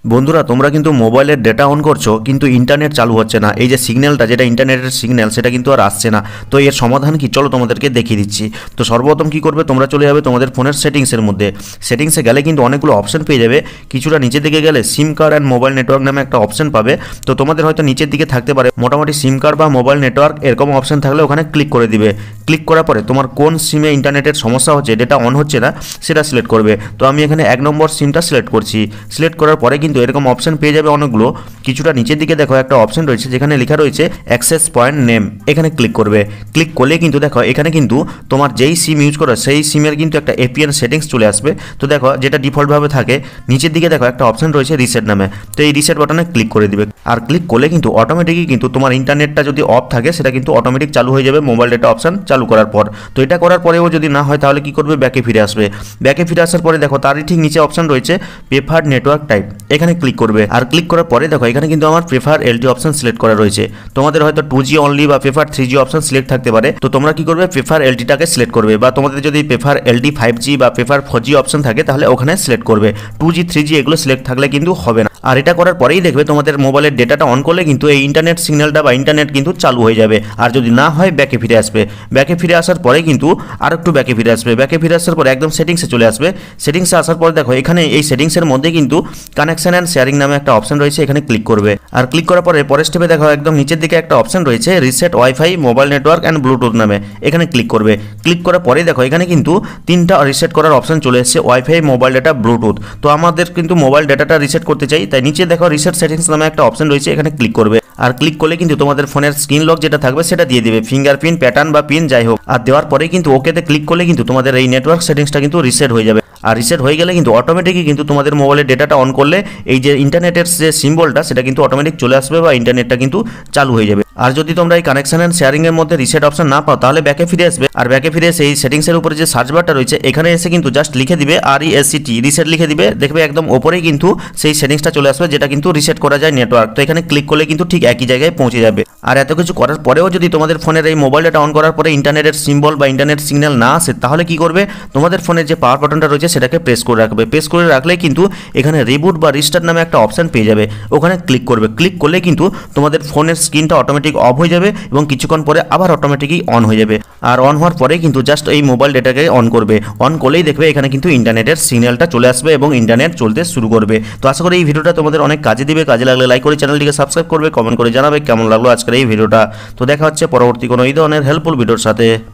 বন্ধুরা তোমরা কিন্তু মোবাইলের ডেটা অন করছো কিন্তু ইন্টারনেট চালু হচ্ছে না, এই যে সিগন্যালটা যেটা ইন্টারনেটের সিগন্যাল সেটা কিন্তু আর আসছে না। তো এর সমাধান কি, চলো তোমাদেরকে দেখিয়ে দিচ্ছি। তো সর্বপ্রথম কি করবে, তোমরা চলে যাবে তোমাদের ফোনের সেটিংসের মধ্যে। সেটিংসে গেলে কিন্তু অনেকগুলো অপশন পেয়ে যাবে। কিছুটা নিচের দিকে গেলে সিম কার্ড অ্যান্ড মোবাইল নেটওয়ার্ক নামে একটা অপশন পাবে। তো তোমাদের হয়তো নিচের দিকে থাকতে পারে মোটামুটি সিম কার্ড বা মোবাইল নেটওয়ার্ক এরকম অপশন থাকলে ওখানে ক্লিক করে দিবে। ক্লিক করার পরে তোমার কোন সিমে ইন্টারনেটের সমস্যা হচ্ছে, ডেটা অন হচ্ছে না, সেটা সিলেক্ট করবে। তো আমি এখানে 1 নম্বর সিমটা সিলেক্ট করছি। সিলেক্ট করার পরে কিন্তু এরকম অপশন পেয়ে যাবে অনেকগুলো। কিছুটা নিচের দিকে দেখো একটা অপশন রয়েছে যেখানে লেখা রয়েছে অ্যাক্সেস পয়েন্ট নেম, এখানে ক্লিক করবে। ক্লিক করলে কিন্তু দেখো এখানে কিন্তু তোমার যেই সিম ইউজ করো সেই সিমের কিন্তু একটা এপিএন সেটিংস চলে আসবে। তো দেখো যেটা ডিফল্টভাবে থাকে নিচের দিকে দেখো একটা অপশন রয়েছে রিসেট নামে। তো এই রিসেট বাটনে ক্লিক করে দিবে। আর ক্লিক করলে কিন্তু অটোমেটিকই কিন্তু তোমার ইন্টারনেটটা যদি অফ থাকে সেটা কিন্তু অটোমেটিক চালু হয়ে যাবে মোবাইল ডেটা অপশন চালু করার পর। তো এটা করার পরেও যদি না হয় তাহলে কি করবে, ব্যাকে ফিরে আসবে। ব্যাকে ফিরে আসার পরে দেখো তারই ঠিক নিচে অপশন রয়েছে প্রেফার্ড নেটওয়ার্ক টাইপ, এখানে ক্লিক করবে। আর ক্লিক করার পরে দেখো এখানে কিন্তু আমার প্রেফার এলটি অপশন সিলেক্ট করা রয়েছে। তোমাদের হয়তো 2G অনলি বা প্রেফার 3G অপশন সিলেক্ট থাকতে পারে। তো তোমরা কি করবে, প্রেফার এলটিটাকে সিলেক্ট করবে, বা তোমাদের যদি প্রেফার এলটি 5G বা প্রেফার 4G অপশন থাকে তাহলে ওখানে সিলেক্ট করবে। 2G 3G এগুলো সিলেক্ট থাকলে কিন্তু হবে না। আর এটা করার পরেই দেখবে তোমাদের মোবাইলের ডেটাটা অন করলে কিন্তু এই ইন্টারনেট সিগন্যালটা বা ইন্টারনেট কিন্তু চালু হয়ে যাবে। আর যদি না হয় ব্যাকে ফিরে আসবে। ব্যাকে ফিরে আসার পরে কিন্তু আর একটু ব্যাকে ফিরে আসবে। ব্যাকে ফিরে আসার পরে একদম সেটিংসে চলে আসবে। সেটিংসে আসার পরে দেখো এখানে এই সেটিংসের মধ্যে কিন্তু কানেকশন অ্যান্ড শেয়ারিং নামে একটা অপশন রয়েছে, এখানে ক্লিক করবে। আর ক্লিক করার পরে পরের স্টেপে দেখো একদম নিচের দিকে একটা অপশন রয়েছে reset wifi mobile network and Bluetooth নামে, এখানে ক্লিক করবে। ক্লিক করার পরে দেখো এখানে কিন্তু 3টা রিসেট করার অপশন চলে এসেছে, ওয়াইফাই, মোবাইল ডেটা, ব্লুটুথ। তো আমাদের কিন্তু মোবাইল ডেটাটা রিসেট করতে চাই, তাই নিচে দেখো রিসেট সেটিংস নামে একটা অপশন রয়েছে, এখানে ক্লিক করবে। আর ক্লিক করলে কিন্তু তোমাদের ফোনের স্ক্রিন লক যেটা থাকবে সেটা দিয়ে দিবে, ফিঙ্গারপ্রিন্ট, প্যাটার্ন বা পিন যাই হোক। আর দেওয়ার পরে কিন্তু ওকেতে ক্লিক করলে কিন্তু তোমাদের এই নেটওয়ার্ক সেটিংসটা কিন্তু রিসেট হয়ে যাবে। আর রিসেট হয়ে গেলে কিন্তু অটোমেটিকই কিন্তু তোমাদের মোবাইলের ডেটাটা অন করলে এই যে ইন্টারনেটের যে সিম্বলটা সেটা কিন্তু অটোমেটিক চলে আসবে বা ইন্টারনেটটা কিন্তু চালু হয়ে যাবে। আর যদি তোমরা এই কানেকশন অ্যান্ড শেয়ারিং এর মধ্যে রিসেট অপশন না পাও তাহলে ব্যাকে ফিরে আসবে। আর ব্যাকে ফিরে এসে এই সেটিংসের উপরে যে সার্চ বারটা রয়েছে এখানে এসে কিন্তু জাস্ট লিখে দিবে RESET, রিসেট লিখে দিবে। দেখবে একদম ওপরেই কিন্তু সেই সেটিংসটা চলে আসবে যেটা কিন্তু রিসেট করা যায় নেটওয়ার্ক। তো এখানে ক্লিক করলে কিন্তু ঠিক একই জায়গায় পৌঁছে যাবে। আর এত কিছু করার পরেও যদি তোমাদের ফোনের এই মোবাইল ডেটা অন করার পরে ইন্টারনেটের সিম্বল বা ইন্টারনেট সিগন্যাল না আসে তাহলে কি করবে, তোমাদের ফোনের যে পাওয়ার বাটনটা রয়েছে সেটাকে প্রেস করে রাখবে। প্রেস করে রাখলে কিন্তু এখানে রিবুট বা রিস্টার্ট নামে একটা অপশন পেয়ে যাবে, ওখানে ক্লিক করবে। ক্লিক করলে কিন্তু তোমাদের ফোনের স্ক্রিনটা অটোমেটিক অফ হয়ে যাবে এবং কিছুক্ষণ পরে আবার অটোমেটিকই অন হয়ে যাবে। আর অন হওয়ার পরে কিন্তু জাস্ট এই মোবাইল ডেটাকে অন করবে। অন করলেই দেখবে এখানে কিন্তু ইন্টারনেটের সিগন্যালটা চলে আসবে এবং ইন্টারনেট চলতে শুরু করবে। তো আশা করি এই ভিডিওটা তোমাদের অনেক কাজে দিবে। কাজে লাগলে লাইক করে চ্যানেলটিকে সাবস্ক্রাইব করবে, কমেন্ট করে জানাবে কেমন লাগলো আজকের এই ভিডিওটা। তো দেখা হচ্ছে পরবর্তী কোনো এই ধরনের হেল্পফুল ভিডিওর সাথে।